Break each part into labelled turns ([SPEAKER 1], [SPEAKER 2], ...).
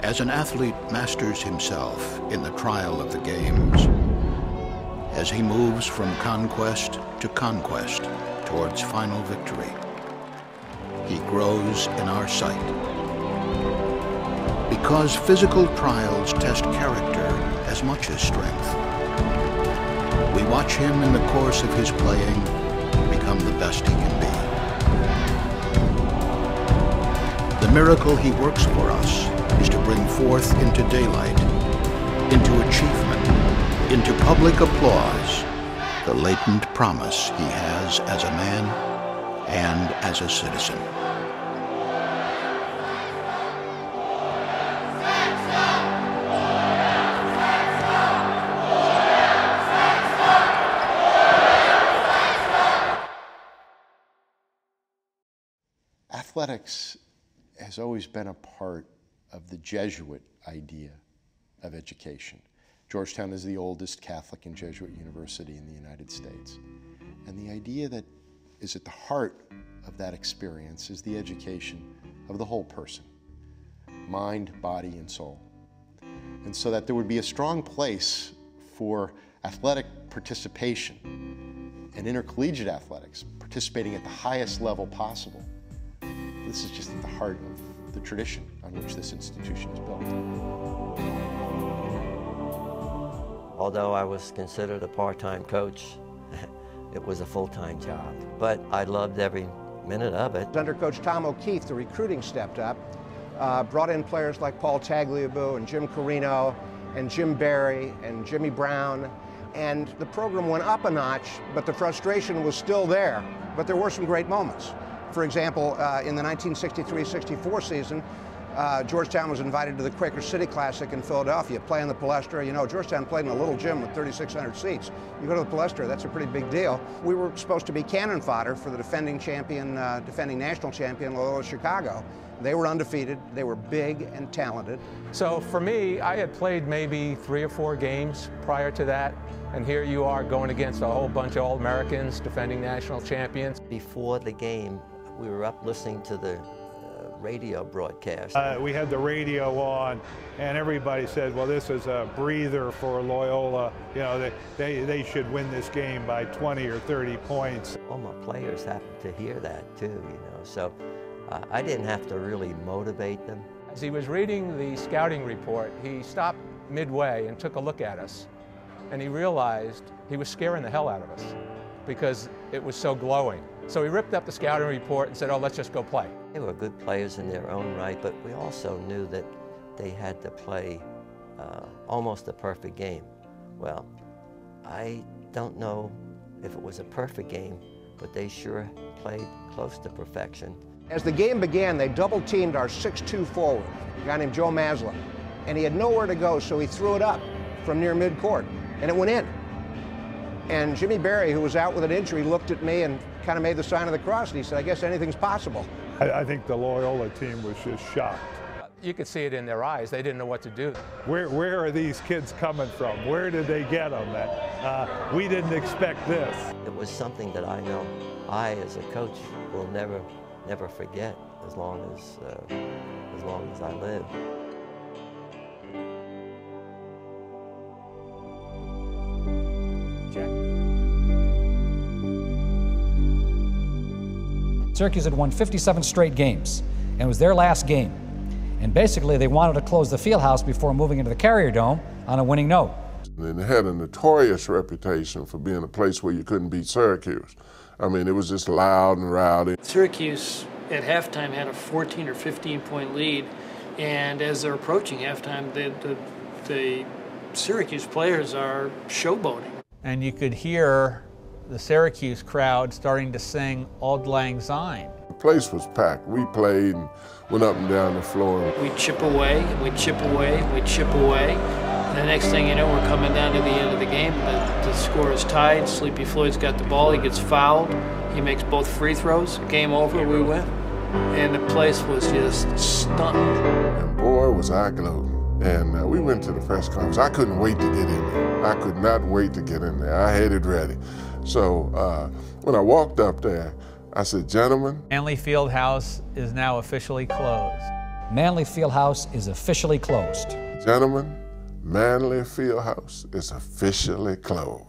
[SPEAKER 1] As an athlete masters himself in the trial of the games, as he moves from conquest to conquest towards final victory, he grows in our sight. Because physical trials test character as much as strength, we watch him in the course of his playing become the best he can be. The miracle he works for us is to bring forth into daylight, into achievement, into public applause, the latent promise he has as a man and as a citizen.
[SPEAKER 2] Athletics has always been a part of the Jesuit idea of education. Georgetown is the oldest Catholic and Jesuit university in the United States. And the idea that is at the heart of that experience is the education of the whole person, mind, body, and soul. And so that there would be a strong place for athletic participation and intercollegiate athletics, participating at the highest level possible. This is just at the heart of the tradition on which this institution is built.
[SPEAKER 3] Although I was considered a part-time coach, it was a full-time job. But I loved every minute of it.
[SPEAKER 4] Under Coach Tom O'Keefe, the recruiting stepped up, brought in players like Paul Tagliabue and Jim Carino and Jim Barry and Jimmy Brown. And the program went up a notch, but the frustration was still there. But there were some great moments. For example, in the 1963-64 season, Georgetown was invited to the Quaker City Classic in Philadelphia, playing the Palestra. You know, Georgetown played in a little gym with 3,600 seats. You go to the Palestra, that's a pretty big deal. We were supposed to be cannon fodder for the defending national champion, Loyola Chicago. They were undefeated, they were big and talented.
[SPEAKER 5] So for me, I had played maybe 3 or 4 games prior to that, and here you are going against a whole bunch of All-Americans, defending national champions.
[SPEAKER 3] Before the game, we were up listening to the radio broadcast.
[SPEAKER 6] We had the radio on, and everybody said, well, this is a breather for Loyola. You know, they should win this game by 20 or 30 points.
[SPEAKER 3] All my players happened to hear that too, you know, so I didn't have to really motivate them.
[SPEAKER 5] As he was reading the scouting report, he stopped midway and took a look at us, and he realized he was scaring the hell out of us because it was so glowing. So he ripped up the scouting report and said, oh, let's just go play.
[SPEAKER 3] They were good players in their own right, but we also knew that they had to play almost a perfect game. Well, I don't know if it was a perfect game, but they sure played close to perfection.
[SPEAKER 4] As the game began, they double-teamed our 6'2" forward, a guy named Joe Maslow, and he had nowhere to go, so he threw it up from near midcourt, and it went in. And Jimmy Barry, who was out with an injury, looked at me and kind of made the sign of the cross, and he said, I guess anything's possible.
[SPEAKER 6] I think the Loyola team was just shocked.
[SPEAKER 5] You could see it in their eyes. They didn't know what to do.
[SPEAKER 6] Where are these kids coming from? Where did they get them? We didn't expect this.
[SPEAKER 3] It was something that I know I, as a coach, will never forget as long as I live.
[SPEAKER 7] Syracuse had won 57 straight games, and it was their last game. And basically, they wanted to close the fieldhouse before moving into the Carrier Dome on a winning note.
[SPEAKER 8] And it had a notorious reputation for being a place where you couldn't beat Syracuse. I mean, it was just loud and rowdy.
[SPEAKER 9] Syracuse at halftime had a 14 or 15-point lead, and as they're approaching halftime, the Syracuse players are showboating.
[SPEAKER 10] And you could hear the Syracuse crowd starting to sing Auld Lang Syne.
[SPEAKER 8] The place was packed. We played and went up and down the floor.
[SPEAKER 9] We chip away, and we chip away, and we chip away. And the next thing you know, we're coming down to the end of the game. The score is tied. Sleepy Floyd's got the ball. He gets fouled. He makes both free throws. Game over. We win. And the place was just stunned.
[SPEAKER 8] And boy, was I glowed. And we went to the press conference. I couldn't wait to get in there. I could not wait to get in there. I had it ready. So when I walked up there, I said, gentlemen.
[SPEAKER 10] Manley Fieldhouse is now officially closed.
[SPEAKER 7] Manley Fieldhouse is officially closed.
[SPEAKER 8] Gentlemen, Manley Fieldhouse is officially closed.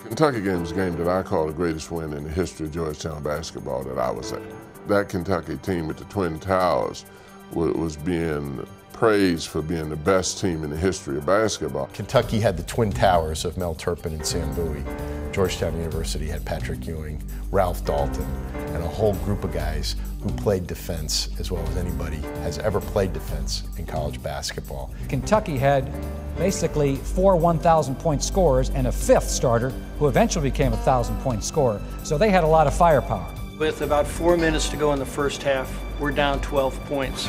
[SPEAKER 8] Kentucky game is a game that I call the greatest win in the history of Georgetown basketball that I was at. That Kentucky team at the Twin Towers was being praised for being the best team in the history of basketball.
[SPEAKER 2] Kentucky had the Twin Towers of Mel Turpin and Sam Bowie. Georgetown University had Patrick Ewing, Ralph Dalton, and a whole group of guys who played defense as well as anybody has ever played defense in college basketball.
[SPEAKER 7] Kentucky had basically 4 1,000-point scorers and a fifth starter who eventually became a 1,000-point scorer. So they had a lot of firepower.
[SPEAKER 11] With about 4 minutes to go in the first half, we're down 12 points.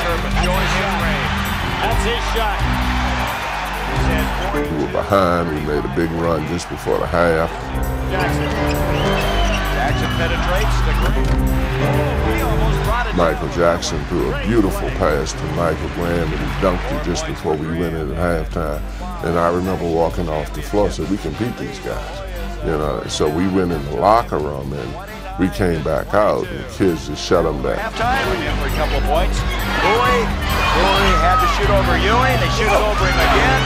[SPEAKER 12] Turpin joins his range. That's his shot.
[SPEAKER 8] We were behind. We made a big run just before the half.
[SPEAKER 12] Jackson penetrates the green. He almost brought it.
[SPEAKER 8] Michael Jackson threw a beautiful pass to Michael Graham, and he dunked it just before we went in at halftime. And I remember walking off the floor and said, we can beat these guys. You know, so we went in the locker room and we came back out and the kids just shut them down.
[SPEAKER 12] Halftime for a couple of points. Bowie had to shoot over Ewing. They shoot it over him again,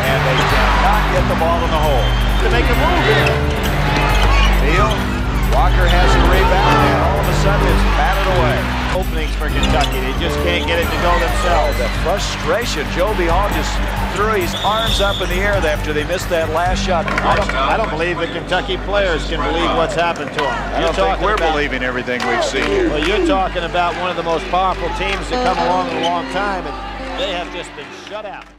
[SPEAKER 12] and they cannot get the ball in the hole. To make a move here. Field, Walker has the rebound, and all of a sudden it's batted away. Openings for Kentucky. They just can't get it to go themselves. The frustration. Joby Hall just threw his arms up in the air after they missed that last shot.
[SPEAKER 13] I don't believe the Kentucky players can believe what's happened to them.
[SPEAKER 12] I don't think we're believing everything we've seen here.
[SPEAKER 13] Well, you're talking about one of the most powerful teams to come along in a long time, and they have just been shut out.